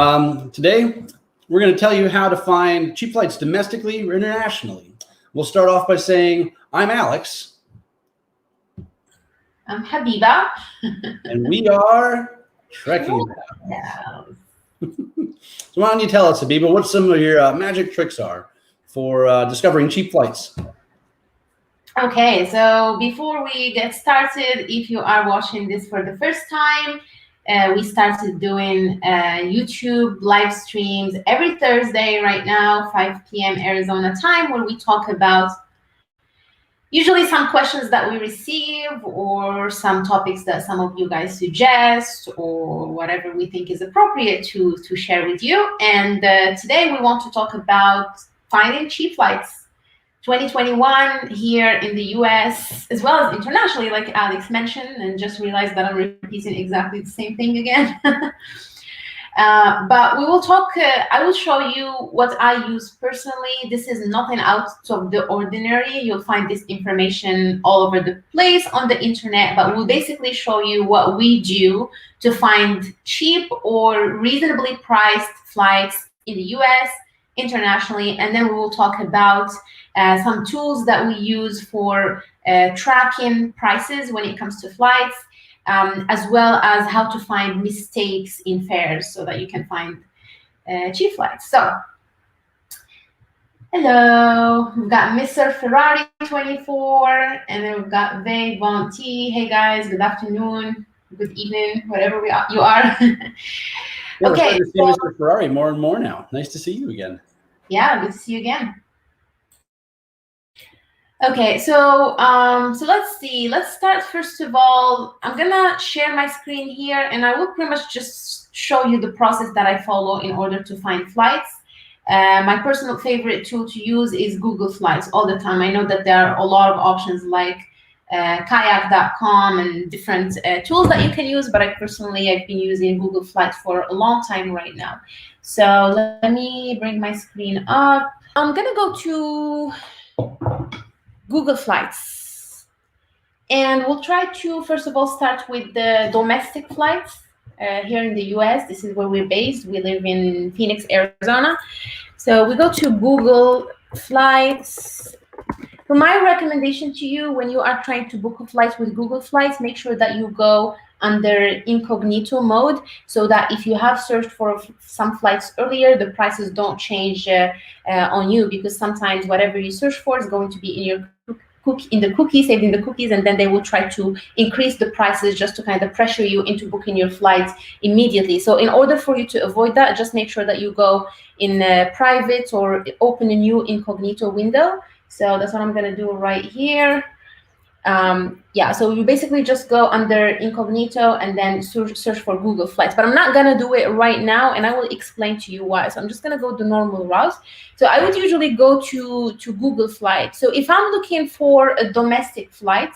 Today, we're going to tell you how to find cheap flights domestically or internationally. We'll start off by saying, I'm Alex. I'm Habiba. And we are Trekking Pals. So why don't you tell us, Habiba, what some of your magic tricks are for discovering cheap flights? Okay, so before we get started, if you are watching this for the first time, we started doing YouTube live streams every Thursday right now, 5 p.m. Arizona time, where we talk about usually some questions that we receive or some topics that some of you guys suggest or whatever we think is appropriate to share with you. And today we want to talk about finding cheap flights. 2021 here in the US, as well as internationally, like Alex mentioned, and just realized that I'm repeating exactly the same thing again. But we will talk, I will show you what I use personally. This is nothing out of the ordinary. You'll find this information all over the place on the internet, but we'll basically show you what we do to find cheap or reasonably priced flights in the US, internationally, and then we will talk about some tools that we use for tracking prices when it comes to flights, as well as how to find mistakes in fares so that you can find cheap flights. So, hello, we've got Mr. Ferrari 24, and then we've got beyond. Hey guys, good afternoon, good evening, whatever you are. We're starting to see Mr. Ferrari more and more now. Nice to see you again. Yeah, good to see you again. Okay, so let's see. Let's start first of all. I'm gonna share my screen here, and I will pretty much just show you the process that I follow in order to find flights. My personal favorite tool to use is Google Flights all the time. I know that there are a lot of options like kayak.com and different tools that you can use, but I've been using Google Flights for a long time right now. So let me bring my screen up. I'm gonna go to Google Flights, and we'll try to first of all start with the domestic flights here in the US. This is where we're based. We live in Phoenix, Arizona. So we go to Google Flights. So my recommendation to you when you are trying to book a flight with Google Flights, make sure that you go under incognito mode so that if you have searched for some flights earlier, the prices don't change on you, because sometimes whatever you search for is going to be in your saved in the cookies, and then they will try to increase the prices just to kind of pressure you into booking your flights immediately. So in order for you to avoid that, just make sure that you go in private or open a new incognito window. So that's what I'm going to do right here. Yeah, so you basically just go under incognito and then search for Google Flights. But I'm not going to do it right now, and I will explain to you why. So I'm just going to go the normal route. So I would usually go to Google Flights. So if I'm looking for a domestic flight,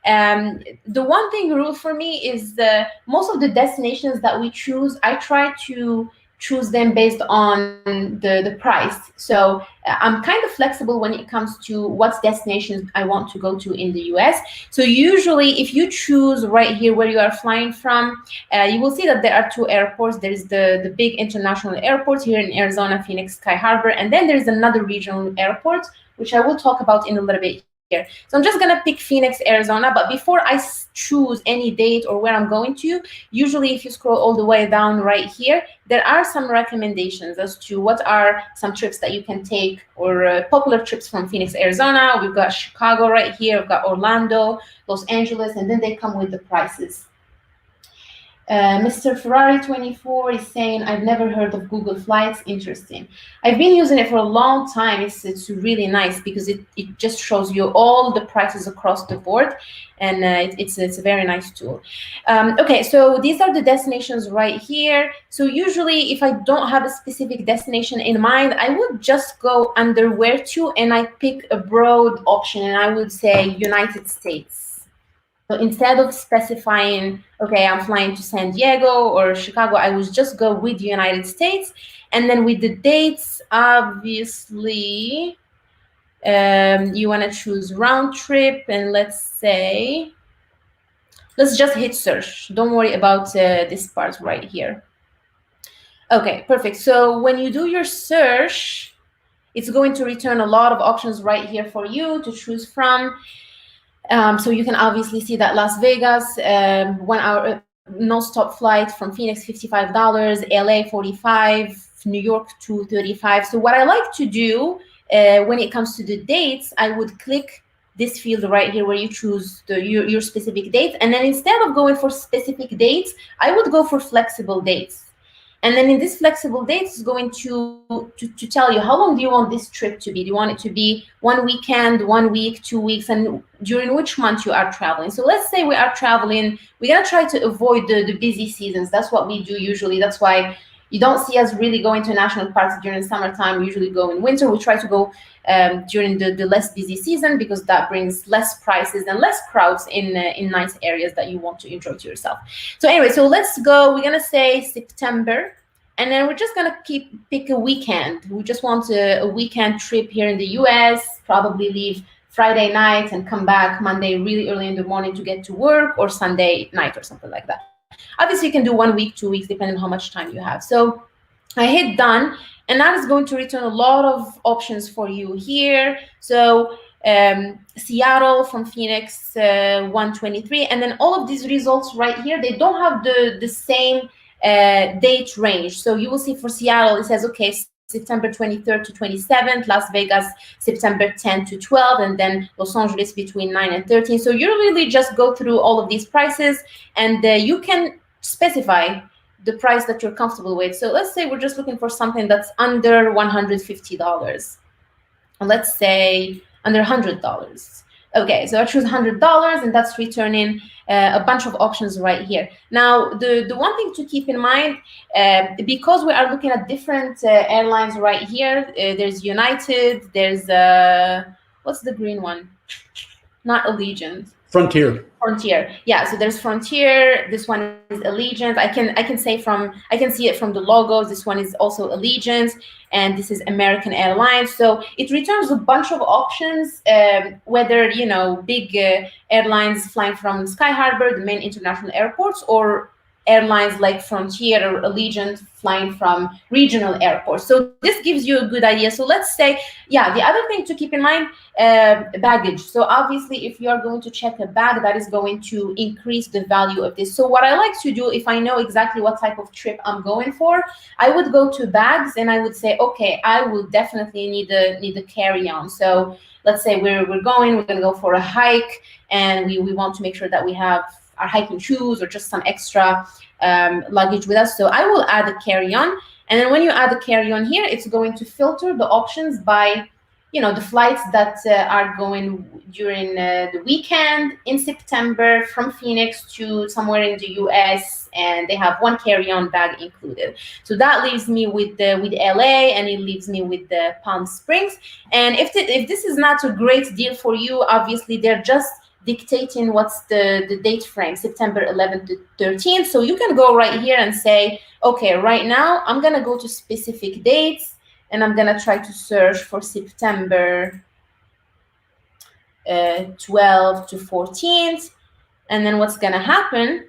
the one thing rule for me is most of the destinations that we choose, I try to choose them based on the price. So I'm kind of flexible when it comes to what destinations I want to go to in the US. So usually if you choose right here where you are flying from, you will see that there are two airports. There's the big international airport here in Arizona, Phoenix Sky Harbor, and then there's another regional airport, which I will talk about in a little bit here. So I'm just gonna pick Phoenix, Arizona, but before I choose any date or where I'm going to, usually if you scroll all the way down right here, there are some recommendations as to what are some trips that you can take, or popular trips from Phoenix, Arizona. We've got Chicago right here, we've got Orlando, Los Angeles, and then they come with the prices. Mr. Ferrari 24 is saying, I've never heard of Google Flights. Interesting. I've been using it for a long time. It's really nice because it just shows you all the prices across the board, and it's a very nice tool. Okay, so these are the destinations right here. So usually if I don't have a specific destination in mind, I would just go under where to, and I pick a broad option, and I would say United States. So instead of specifying, okay, I'm flying to San Diego or Chicago, I would just go with the United States. And then with the dates, obviously, you want to choose round trip. And let's just hit search. Don't worry about this part right here. Okay, perfect. So when you do your search, it's going to return a lot of options right here for you to choose from. So you can obviously see that Las Vegas, 1 hour non-stop flight from Phoenix, $55, LA 45, New York 235. So what I like to do when it comes to the dates, I would click this field right here where you choose your specific dates, and then instead of going for specific dates, I would go for flexible dates. And then in this flexible dates, it's going to tell you how long do you want this trip to be. Do you want it to be 1 weekend, 1 week, 2 weeks, and during which month you are traveling. So let's say we are traveling, we're gonna try to avoid the busy seasons. That's what we do usually. That's why you don't see us really going to national parks during summertime. We usually go in winter. We try to go during the less busy season, because that brings less prices and less crowds in nice areas that you want to enjoy to yourself. So anyway, so let's go. We're gonna say September, and then we're just gonna pick a weekend. We just want a weekend trip here in the US. Probably leave Friday night and come back Monday really early in the morning to get to work, or Sunday night or something like that. Obviously, you can do 1 week, 2 weeks, depending on how much time you have. So I hit done, and that is going to return a lot of options for you here. So Seattle from Phoenix, 123, and then all of these results right here, they don't have the same date range. So you will see for Seattle, it says, okay, September 23rd to 27th, Las Vegas, September 10 to 12, and then Los Angeles between 9 and 13. So you really just go through all of these prices, and you can specify the price that you're comfortable with. So let's say we're just looking for something that's under $150. Let's say under $100. Okay, so I choose $100, and that's returning a bunch of options right here. Now, the one thing to keep in mind, because we are looking at different airlines right here, there's United, there's, what's the green one? Not Allegiant. Frontier. Frontier. Yeah, so there's Frontier. This one is Allegiant. I can see it from the logos. This one is also Allegiant, and this is American Airlines. So it returns a bunch of options, whether big airlines flying from Sky Harbor, the main international airports, or airlines like Frontier or Allegiant flying from regional airports. So this gives you a good idea. So let's say, yeah, the other thing to keep in mind, baggage. So obviously, if you are going to check a bag, that is going to increase the value of this. So what I like to do, if I know exactly what type of trip I'm going for, I would go to bags, and I would say, okay, I will definitely need a carry-on. So let's say we're going to go for a hike, and we want to make sure that we have our hiking shoes or just some extra luggage with us. So I will add a carry-on, and then when you add a carry-on here, it's going to filter the options by the flights that are going during the weekend in September from Phoenix to somewhere in the US, and they have one carry-on bag included. So that leaves me with LA, and it leaves me with the Palm Springs. And if this is not a great deal for you, obviously they're just dictating what's the date frame, September 11th to 13th. So you can go right here and say, okay, right now I'm gonna go to specific dates, and I'm gonna try to search for September 12th to 14th. And then what's gonna happen,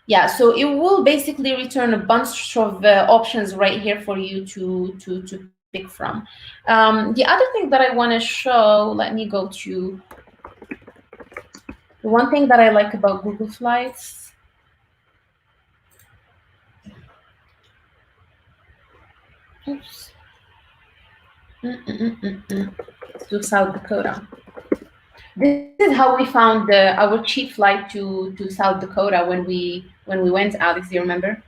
yeah, so it will basically return a bunch of options right here for you to pick from. The other thing that I want to show, let me go to the one thing that I like about Google Flights. Oops. To South Dakota. This is how we found our cheap flight to South Dakota when we went, Alex. Do you remember?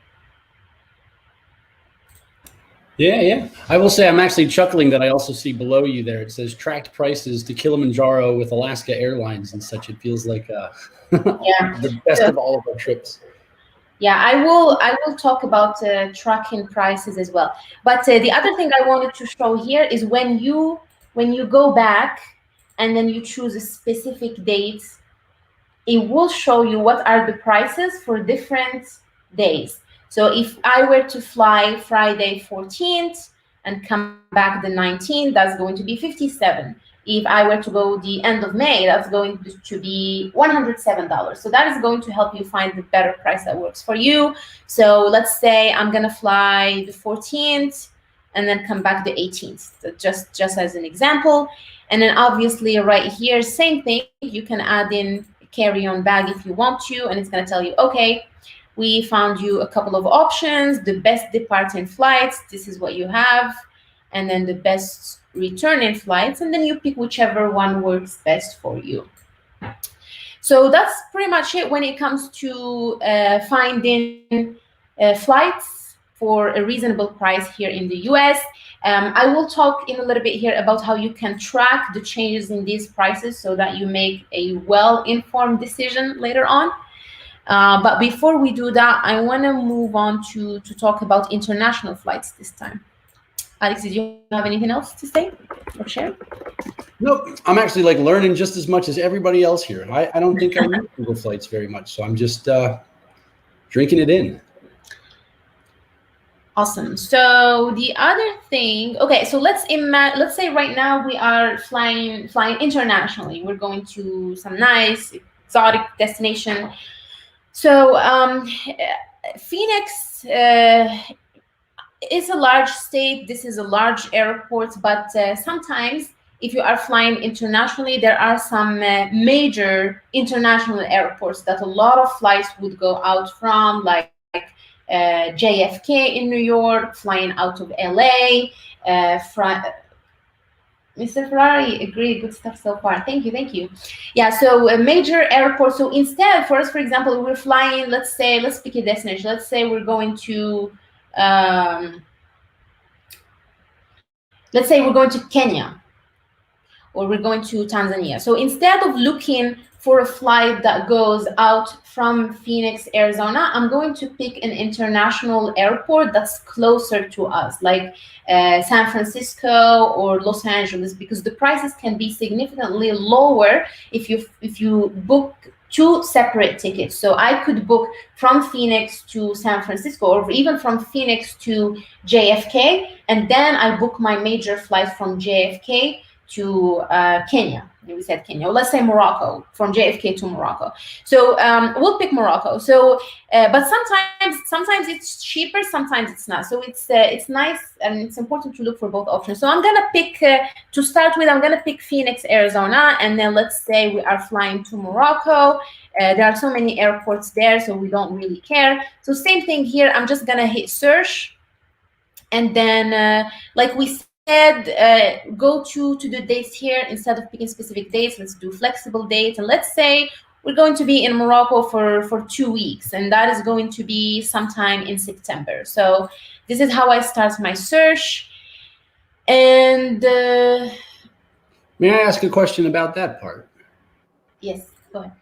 Yeah. I will say I'm actually chuckling that I also see below you there. It says tracked prices to Kilimanjaro with Alaska Airlines and such. It feels like the best of all of our trips. Yeah, I will talk about tracking prices as well. But the other thing I wanted to show here is when you go back and then you choose a specific date, it will show you what are the prices for different days. So if I were to fly Friday 14th and come back the 19th, that's going to be $57. If I were to go the end of May, that's going to be $107. So that is going to help you find the better price that works for you. So let's say I'm gonna fly the 14th and then come back the 18th, so just as an example. And then obviously right here, same thing, you can add in a carry-on bag if you want to, and it's gonna tell you, okay, we found you a couple of options, the best departing flights, this is what you have, and then the best returning flights, and then you pick whichever one works best for you. So that's pretty much it when it comes to finding flights for a reasonable price here in the US. I will talk in a little bit here about how you can track the changes in these prices so that you make a well-informed decision later on. But before we do that, I want to move on to talk about international flights this time. Alex, did you have anything else to say or share? Nope. I'm actually like learning just as much as everybody else here. I don't think I use Google Flights very much, so I'm just drinking it in. Awesome. So the other thing, okay, so let's say right now we are flying internationally. We're going to some nice exotic destination. So Phoenix is a large state. This is a large airport, but sometimes if you are flying internationally, there are some major international airports that a lot of flights would go out from, like JFK in New York, flying out of LA. Mr. Ferrari, agree, good stuff so far. Thank you. Yeah, so a major airport. So instead, for us, for example, we're flying, let's pick a destination. Let's say we're going to, Kenya, or we're going to Tanzania. So instead of looking for a flight that goes out from Phoenix, Arizona, I'm going to pick an international airport that's closer to us, like San Francisco or Los Angeles, because the prices can be significantly lower if you book two separate tickets. So I could book from Phoenix to San Francisco, or even from Phoenix to JFK, and then I book my major flight from JFK to Kenya. We said Kenya. Well, let's say Morocco, from JFK to Morocco. So we'll pick Morocco. So, but sometimes it's cheaper, sometimes it's not. So it's nice and it's important to look for both options. So I'm gonna pick to start with. I'm gonna pick Phoenix, Arizona, and then let's say we are flying to Morocco. There are so many airports there, so we don't really care. So same thing here. I'm just gonna hit search, and then like we said, go to the dates here. Instead of picking specific dates, let's do flexible dates. And let's say we're going to be in Morocco for 2 weeks, and that is going to be sometime in September. So this is how I start my search. And may I ask a question about that part? Yes, go ahead.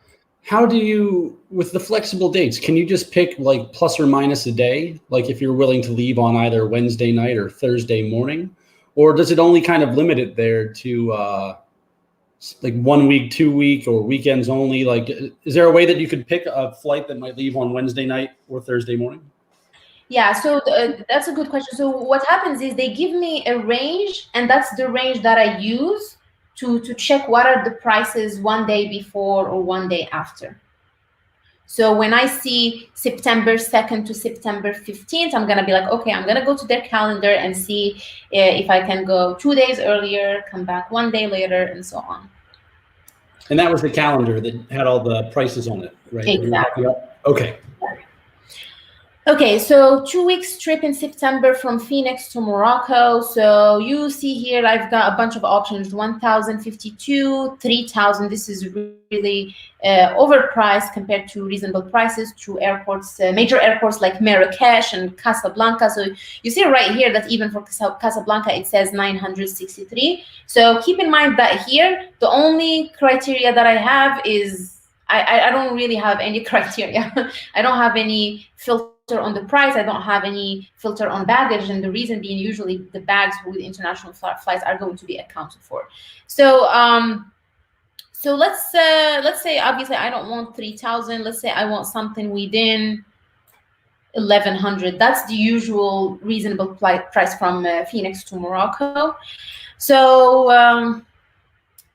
How do you, with the flexible dates, can you just pick like plus or minus a day? Like if you're willing to leave on either Wednesday night or Thursday morning? Or does it only kind of limit it there to like 1 week, 2 week, or weekends only? Like, is there a way that you could pick a flight that might leave on Wednesday night or Thursday morning? Yeah, so that's a good question. So what happens is they give me a range, and that's the range that I use to check what are the prices one day before or one day after. So when I see September 2nd to September 15th, I'm going to be like, okay, I'm going to go to their calendar and see if I can go 2 days earlier, come back 1 day later, and so on. And that was the calendar that had all the prices on it, right? Exactly. Okay. Okay, so 2 weeks trip in September from Phoenix to Morocco. So you see here, I've got a bunch of options, 1,052, 3,000. This is really overpriced compared to reasonable prices to airports, major airports like Marrakesh and Casablanca. So you see right here that even for Casablanca, it says 963. So keep in mind that here, the only criteria that I have is, I don't really have any criteria. I don't have any filter on the price. I don't have any filter on baggage, and the reason being usually the bags with international flights are going to be accounted for. So so let's say obviously I don't want 3,000. Let's say I want something within 1,100. That's the usual reasonable price from Phoenix to Morocco. So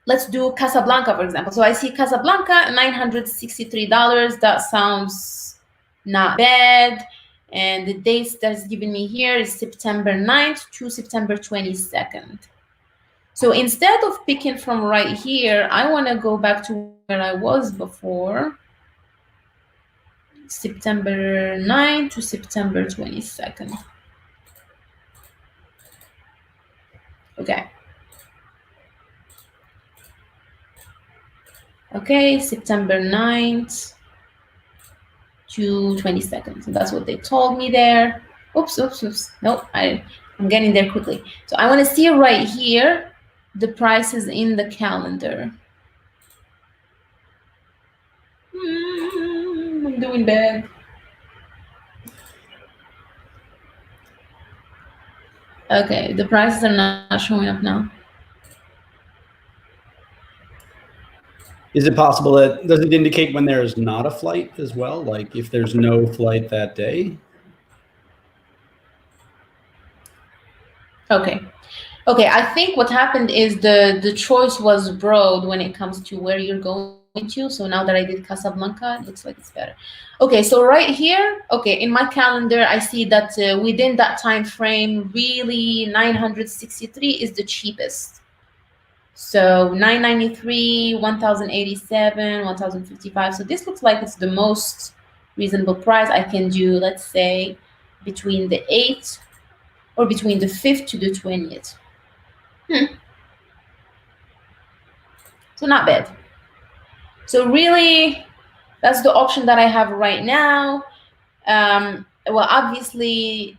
let's do Casablanca, for example. So I see Casablanca, $963. That sounds not bad. And the dates that's given me here is September 9th to September 22nd. So instead of picking from right here, I want to go back to where I was before. September 9th to September 22nd. Okay. Okay, September 9th to 22nd. So that's what they told me there. Oops. Nope, I'm getting there quickly. So I want to see right here the prices in the calendar. I'm doing bad. Okay, the prices are not showing up now. Is it possible that, does it indicate when there is not a flight as well? Like if there's no flight that day? Okay, I think what happened is the choice was broad when it comes to where you're going to. So now that I did Casablanca, it looks like it's better. Okay, so right here, okay, in my calendar, I see that within that time frame, really 963 is the cheapest. So 993, 1087, 1055. So this looks like it's the most reasonable price I can do, let's say, between the 8th or between the 5th to the 20th. So not bad. So really, that's the option that I have right now. Well, obviously,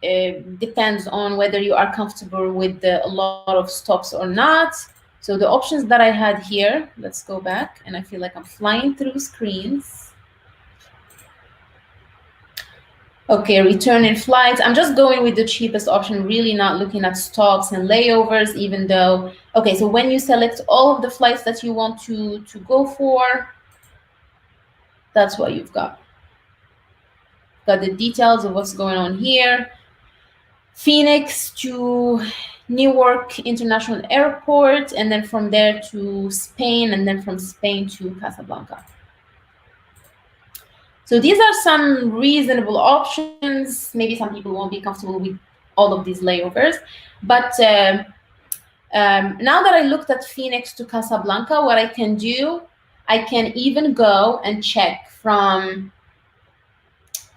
depends on whether you are comfortable with a lot of stops or not. So the options that I had here, let's go back, and I feel like I'm flying through screens. Okay, return in flights. I'm just going with the cheapest option, really not looking at stops and layovers, even though, okay, so when you select all of the flights that you want to go for, that's what you've got. Got the details of what's going on here. Phoenix to Newark International Airport, and then from there to Spain, and then from Spain to Casablanca. So these are some reasonable options. Maybe some people won't be comfortable with all of these layovers, but now that I looked at Phoenix to Casablanca, what I can do, I can even go and check from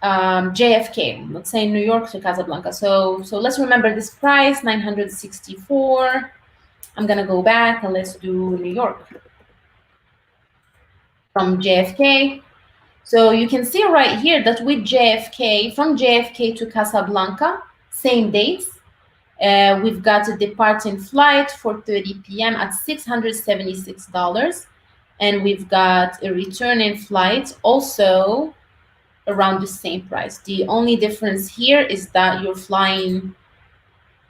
JFK, let's say New York to Casablanca. So let's remember this price, 964. I'm gonna go back and let's do New York from JFK. So you can see right here that with JFK, from JFK to Casablanca, same dates, we've got a departing flight for 30 p.m. at $676. And we've got a returning flight also around the same price. The only difference here is that you're flying,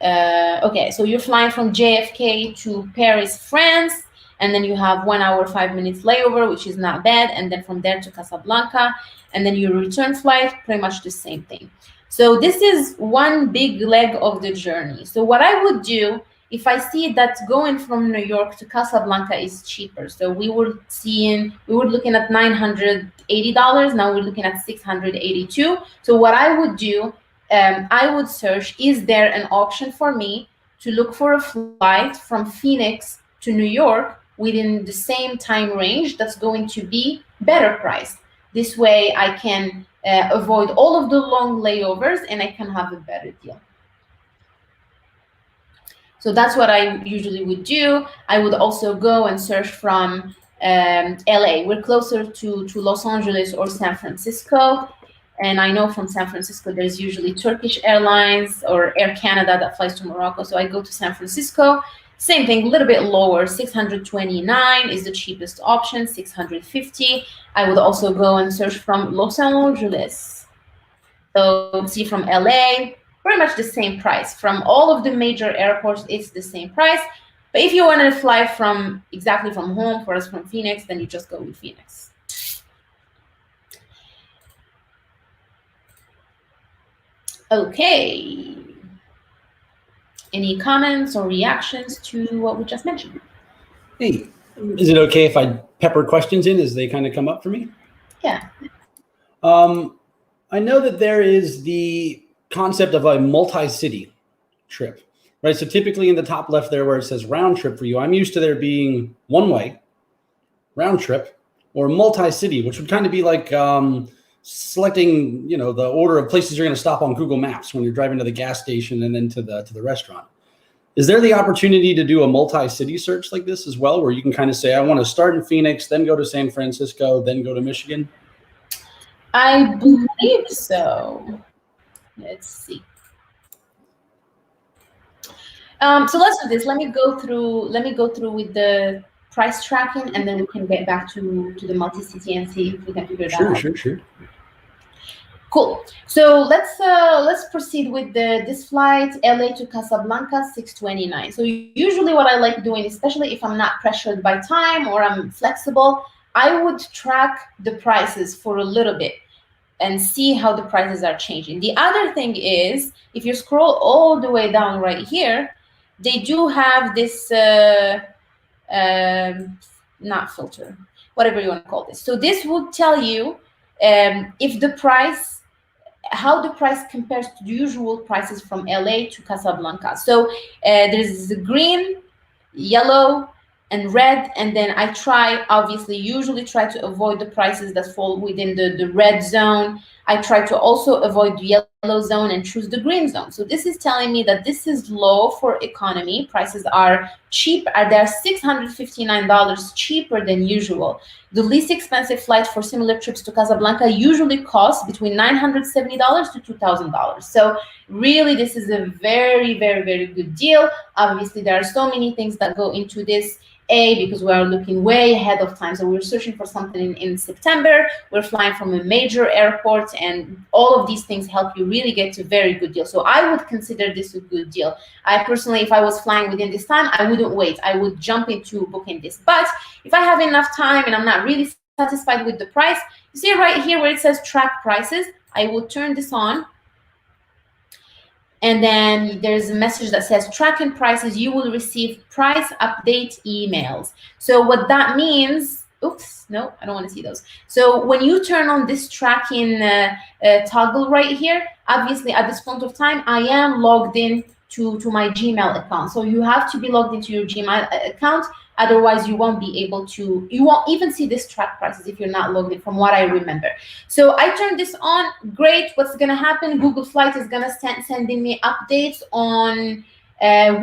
okay, so you're flying from JFK to Paris, France, and then you have 1 hour, 5 minutes layover, which is not bad. And then from there to Casablanca, and then your return flight, pretty much the same thing. So this is one big leg of the journey. So what I would do, if I see that going from New York to Casablanca is cheaper, so we were looking at $980, now we're looking at $682. So what I would do, I would search, is there an option for me to look for a flight from Phoenix to New York within the same time range that's going to be better priced? This way I can avoid all of the long layovers and I can have a better deal. So that's what I usually would do. I would also go and search from LA. We're closer to Los Angeles or San Francisco. And I know from San Francisco, there's usually Turkish Airlines or Air Canada that flies to Morocco. So I go to San Francisco. Same thing, a little bit lower, 629 is the cheapest option, 650. I would also go and search from Los Angeles. So see from LA, pretty much the same price. From all of the major airports, it's the same price. But if you want to fly from exactly from home, for us from Phoenix, then you just go with Phoenix. Okay. Any comments or reactions to what we just mentioned? Hey, Is it okay if I pepper questions in as they kind of come up for me? Yeah. I know that there is the concept of a multi-city trip, right? So typically in the top left there where it says round trip for you, I'm used to there being one way, round trip, or multi-city, which would kind of be like selecting, the order of places you're going to stop on Google Maps when you're driving to the gas station and then to the restaurant. Is there the opportunity to do a multi-city search like this as well, where you can kind of say, I want to start in Phoenix, then go to San Francisco, then go to Michigan? I believe so. Let's see. So let's do this. Let me go through with the price tracking, and then we can get back to the multi-city and see if we can figure that out. Sure. Cool. So let's proceed with this flight, LA to Casablanca, 629. So usually what I like doing, especially if I'm not pressured by time or I'm flexible, I would track the prices for a little bit and see how the prices are changing. The other thing is, if you scroll all the way down right here, they do have this, not filter, whatever you want to call this. So this would tell you if the price, how the price compares to the usual prices from LA to Casablanca. So there's the green, yellow, and red, and then I usually try to avoid the prices that fall within the red zone. I try to also avoid the yellow zone and choose the green zone. So this is telling me that this is low for economy. Prices are cheap. They're $659 cheaper than usual. The least expensive flight for similar trips to Casablanca usually costs between $970 to $2,000. So really, this is a very, very, very good deal. Obviously, there are so many things that go into this. Because we are looking way ahead of time. So we're searching for something in September. We're flying from a major airport, and all of these things help you really get to a very good deal. So I would consider this a good deal. I personally, if I was flying within this time, I wouldn't wait. I would jump into booking this. But if I have enough time and I'm not really satisfied with the price, you see right here where it says track prices, I will turn this on. And then there's a message that says tracking prices. You will receive price update emails. So what that means, oops, no, I don't want to see those. So when you turn on this tracking toggle right here, obviously at this point of time, I am logged in to my Gmail account. So you have to be logged into your Gmail account. Otherwise, you won't be able to, you won't even see this track prices if you're not logged in, from what I remember. So I turned this on. Great. What's going to happen? Google Flight is going to sending me updates on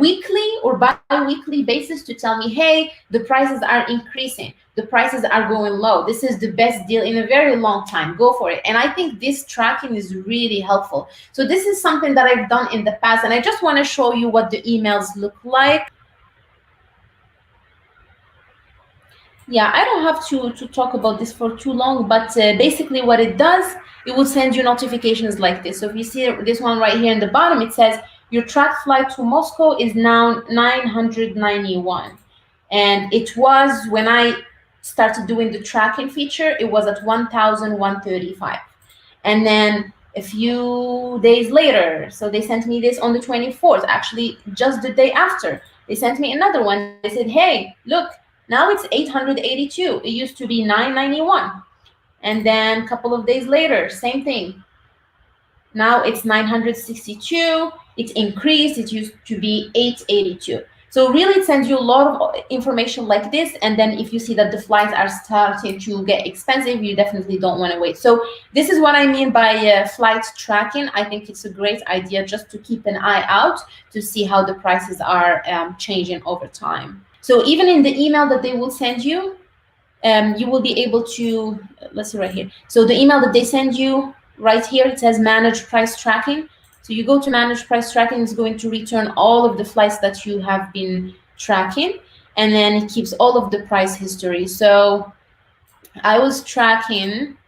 weekly or bi-weekly basis to tell me, hey, the prices are increasing. The prices are going low. This is the best deal in a very long time. Go for it. And I think this tracking is really helpful. So this is something that I've done in the past. And I just want to show you what the emails look like. Yeah, I don't have to talk about this for too long, but basically what it does, it will send you notifications like this. So if you see this one right here in the bottom, it says your track flight to Moscow is now 991. And it was, when I started doing the tracking feature, it was at 1,135. And then a few days later, so they sent me this on the 24th, actually just the day after, they sent me another one. They said, hey, look, now it's 882. It used to be 991. And then a couple of days later, same thing. Now it's 962. It increased. It used to be 882. So really, it sends you a lot of information like this. And then if you see that the flights are starting to get expensive, you definitely don't want to wait. So this is what I mean by flight tracking. I think it's a great idea just to keep an eye out to see how the prices are changing over time. So even in the email that they will send you, you will be able to, let's see right here. So the email that they send you right here, it says manage price tracking. So you go to manage price tracking, it's going to return all of the flights that you have been tracking, and then it keeps all of the price history. So I was tracking,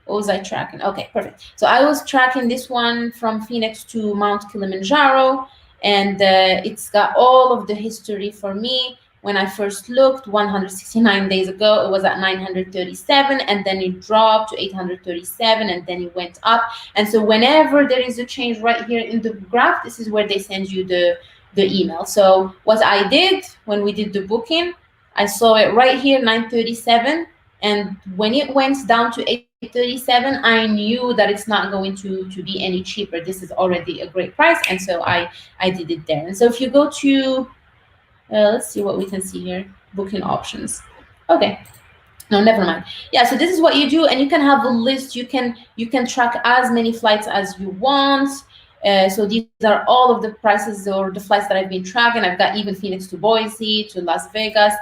what was I tracking? Okay, perfect. So I was tracking this one from Phoenix to Mount Kilimanjaro, and it's got all of the history for me. When I first looked 169 days ago, it was at 937, and then it dropped to 837, and then it went up. And so whenever there is a change right here in the graph, this is where they send you the email. So what I did when we did the booking, I saw it right here, 937, and when it went down to 837, I knew that it's not going to be any cheaper. This is already a great price, and so I did it there. And so if you go to, let's see what we can see here, booking options. Okay. No, never mind. Yeah, so this is what you do, and you can have a list. You can track as many flights as you want. So these are all of the prices or the flights that I've been tracking. I've got even Phoenix to Boise to Las Vegas,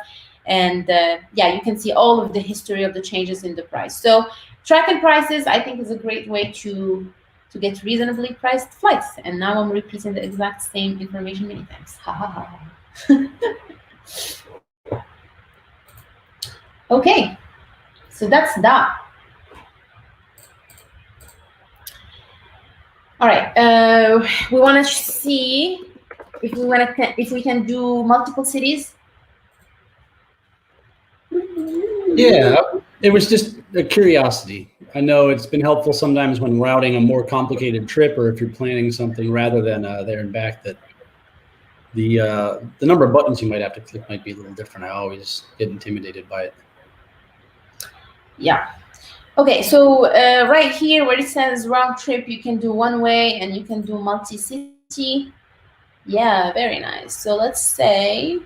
and yeah, you can see all of the history of the changes in the price. So tracking prices, I think, is a great way to get reasonably priced flights. And now I'm repeating the exact same information many times. Ha ha ha. Okay, so that's that. All right, we want to see if we can do multiple cities. Yeah, it was just a curiosity. I know it's been helpful sometimes when routing a more complicated trip, or if you're planning something rather than there and back, that the number of buttons you might have to click might be a little different. I always get intimidated by it. Yeah. Okay, so right here where it says round trip, you can do one way and you can do multi-city. Yeah, very nice. So let's say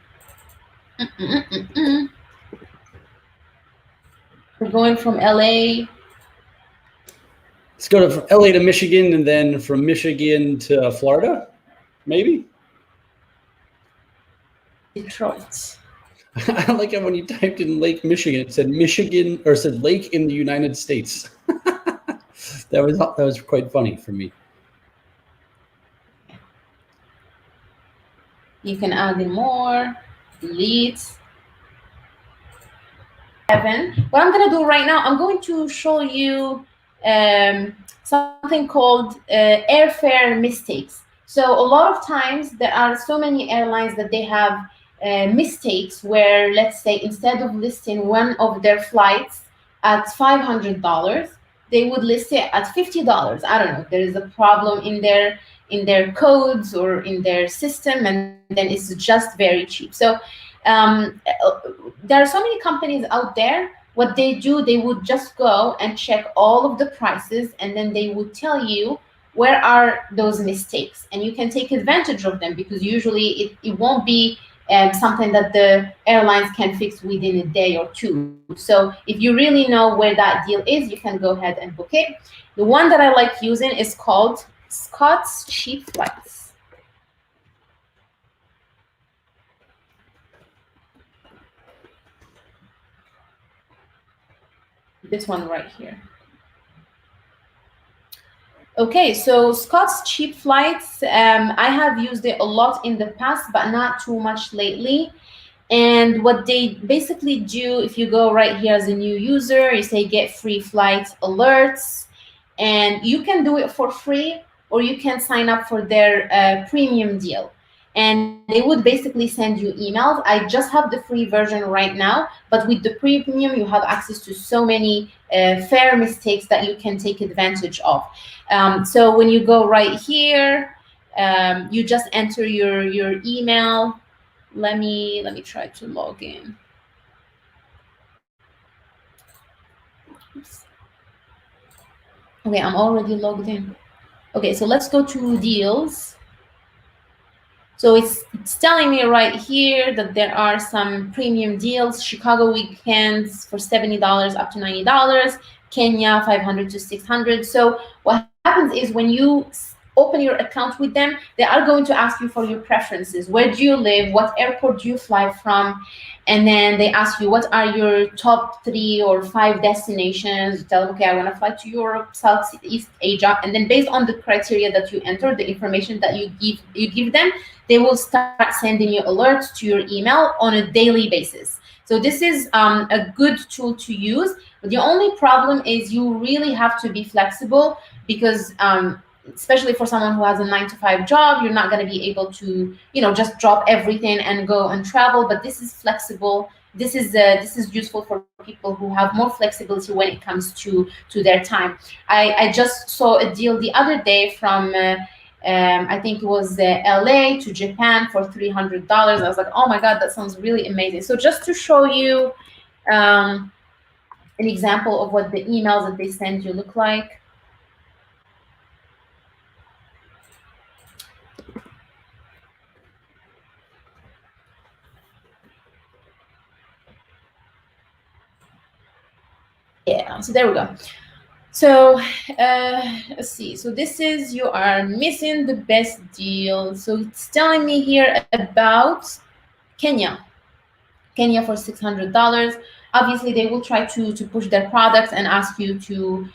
we're going from LA. Let's go from LA to Michigan, and then from Michigan to Florida, maybe? Detroit. I like it when you typed in Lake Michigan, it said Michigan, or it said Lake in the United States. That was quite funny for me. You can add in more, delete. What I'm going to do right now, I'm going to show you something called airfare mistakes. So a lot of times there are so many airlines that they have mistakes where, let's say, instead of listing one of their flights at $500, they would list it at $50. I don't know. There is a problem in their codes or in their system, and then it's just very cheap. So there are so many companies out there. What they do, they would just go and check all of the prices, and then they would tell you where are those mistakes, and you can take advantage of them, because usually it won't be something that the airlines can fix within a day or two. So if you really know where that deal is, you can go ahead and book it. The one that I like using is called Scott's Cheap Flights. This one right here. Okay, so Scott's Cheap Flights, I have used it a lot in the past, but not too much lately. And what they basically do, if you go right here as a new user, you say get free flight alerts, and you can do it for free, or you can sign up for their premium deal. And they would basically send you emails. I just have the free version right now, but with the premium, you have access to so many fare mistakes that you can take advantage of. So when you go right here, you just enter your email. Let me try to log in. Oops. Okay, I'm already logged in. Okay, so let's go to deals. So it's telling me right here that there are some premium deals: Chicago weekends for $70 up to $90, Kenya $500 to $600. So what happens is when you open your account with them, they are going to ask you for your preferences. Where do you live? What airport do you fly from? And then they ask you, what are your top 3 or 5 destinations? You tell them, okay, I want to fly to Europe, Southeast Asia. And then based on the criteria that you enter, the information that you give them, they will start sending you alerts to your email on a daily basis. So this is a good tool to use. But the only problem is you really have to be flexible, because especially for someone who has a 9-to-5 job, you're not going to be able to, just drop everything and go and travel. But this is flexible. This is useful for people who have more flexibility when it comes to their time. I just saw a deal the other day from I think it was LA to Japan for $300. I was like, oh my God, that sounds really amazing. So just to show you an example of what the emails that they send you look like. Yeah, so there we go. So let's see. So this is, you are missing the best deal. So it's telling me here about Kenya for $600. Obviously, they will try to push their products and ask you to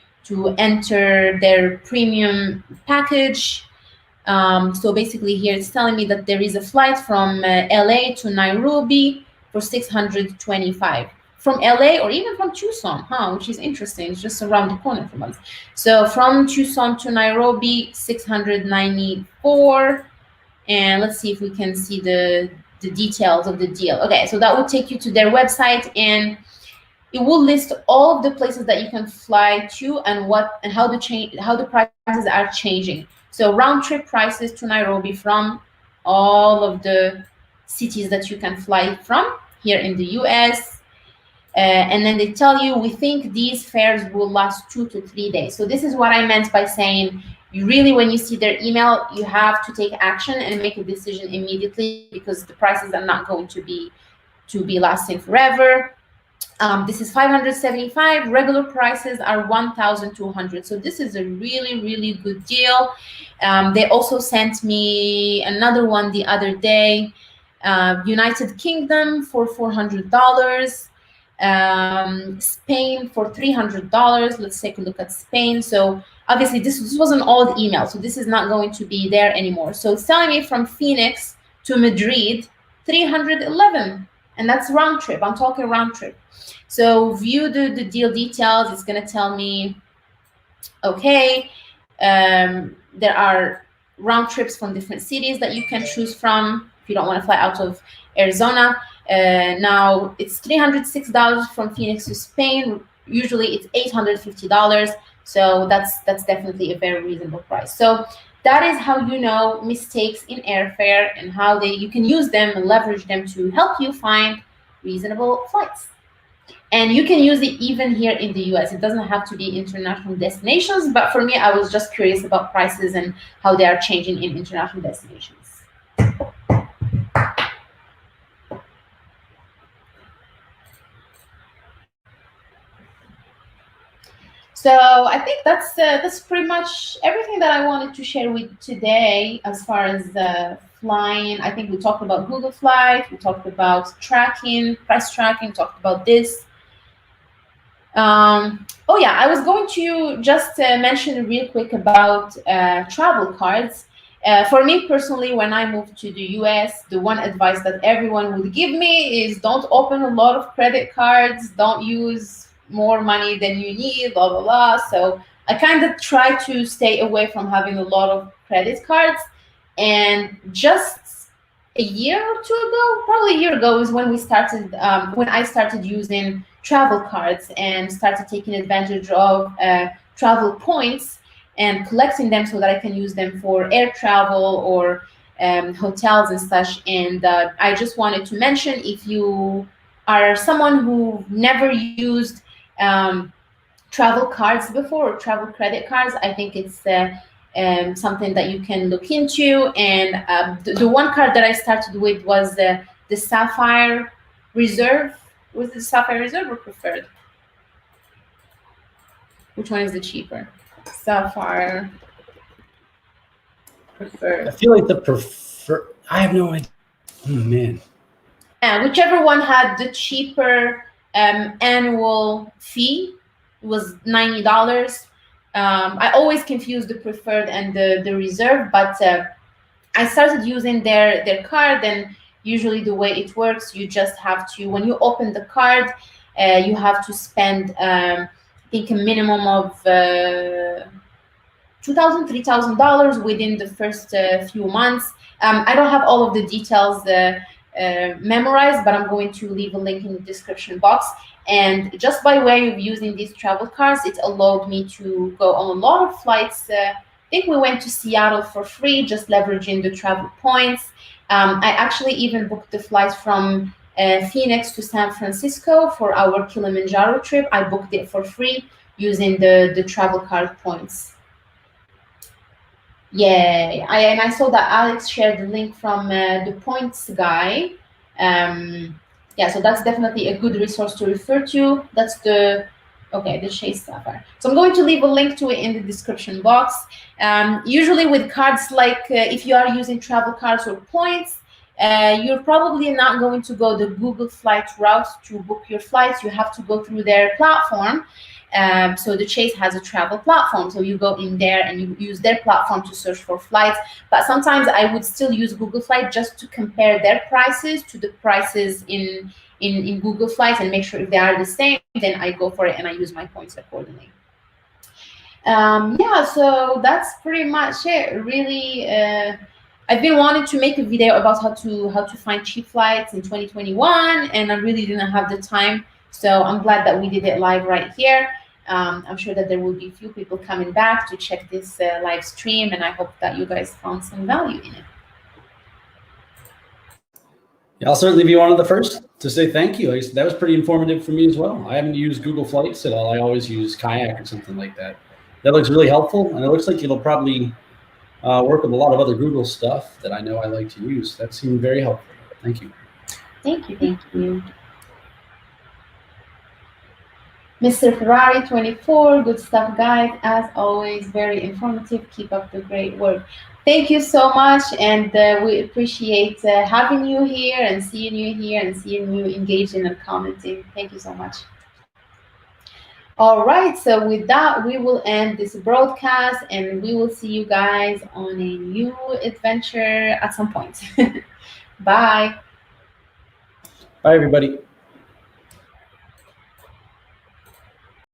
enter their premium package. So basically, here it's telling me that there is a flight from LA to Nairobi for $625. From LA or even from Tucson, which is interesting. It's just around the corner from us. So from Tucson to Nairobi, $694. And let's see if we can see the details of the deal. Okay, so that will take you to their website, and it will list all of the places that you can fly to and how the prices are changing. So round trip prices to Nairobi from all of the cities that you can fly from here in the US. And then they tell you, we think these fares will last 2 to 3 days. So this is what I meant by saying, you really, when you see their email, you have to take action and make a decision immediately, because the prices are not going to be lasting forever. This is $575. Regular prices are $1,200. So this is a really, really good deal. They also sent me another one the other day. United Kingdom for $400. Spain for $300. Let's take a look at Spain. So obviously this was an old email, so this is not going to be there anymore. So it's telling me from Phoenix to Madrid, $311, and that's round trip. I'm talking round trip. So view the deal details. It's going to tell me, okay, there are round trips from different cities that you can choose from if you don't want to fly out of Arizona. Now it's $306 from Phoenix to Spain. Usually it's $850. So that's definitely a very reasonable price. So that is how you know mistakes in airfare and how you can use them and leverage them to help you find reasonable flights. And you can use it even here in the US. It doesn't have to be international destinations, but for me, I was just curious about prices and how they are changing in international destinations. So I think that's pretty much everything that I wanted to share with today as far as flying. I think we talked about Google Flight, we talked about tracking, price tracking, talked about this. Oh yeah, I was going to just mention real quick about travel cards. For me personally, when I moved to the US, the one advice that everyone would give me is don't open a lot of credit cards, don't use more money than you need, blah, blah, blah. So I kind of try to stay away from having a lot of credit cards. And just a year or two ago, probably a year ago, is when when I started using travel cards and started taking advantage of travel points and collecting them so that I can use them for air travel or hotels and such. And I just wanted to mention, if you are someone who never used travel cards before, or travel credit cards, I think it's something that you can look into. And the one card that I started with was the Sapphire Reserve. Was it Sapphire Reserve or Preferred? Which one is the cheaper? Sapphire, Preferred. I feel like the prefer. I have no idea. Oh man. Yeah, whichever one had the cheaper annual fee. It was $90. I always confuse the Preferred and the Reserve, but I started using their card, and usually the way it works, you just have to, when you open the card, you have to spend, I think, a minimum of $2,000, $3,000 within the first few months. I don't have all of the details memorized, but I'm going to leave a link in the description box. And just by way of using these travel cards, it allowed me to go on a lot of flights. I think we went to Seattle for free, just leveraging the travel points. I actually even booked the flights from Phoenix to San Francisco for our Kilimanjaro trip. I booked it for free using the travel card points. Yeah, and I saw that Alex shared the link from the points guy. Yeah, so that's definitely a good resource to refer to. That's the Chase Sapphire. So I'm going to leave a link to it in the description box. Usually with cards like if you are using travel cards or points, you're probably not going to go the Google Flight route to book your flights. You have to go through their platform. So the Chase has a travel platform, so you go in there and you use their platform to search for flights. But sometimes I would still use Google Flight just to compare their prices to the prices in Google Flights and make sure if they are the same, then I go for it and I use my points accordingly. Yeah, so that's pretty much it. Really, I've been wanting to make a video about how to find cheap flights in 2021, and I really didn't have the time. So I'm glad that we did it live right here. I'm sure that there will be a few people coming back to check this live stream, and I hope that you guys found some value in it. Yeah, I'll certainly be one of the first to say thank you. That was pretty informative for me as well. I haven't used Google Flights at all. I always use Kayak or something like that. That looks really helpful, and it looks like it'll probably work with a lot of other Google stuff that I know I like to use. That seemed very helpful. Thank you. Thank you. Thank you. Mr. Ferrari 24, good stuff, guys. As always, very informative. Keep up the great work. Thank you so much, and we appreciate having you here and seeing you here and seeing you engaging and commenting. Thank you so much. All right, so with that, we will end this broadcast, and we will see you guys on a new adventure at some point. Bye. Bye, everybody.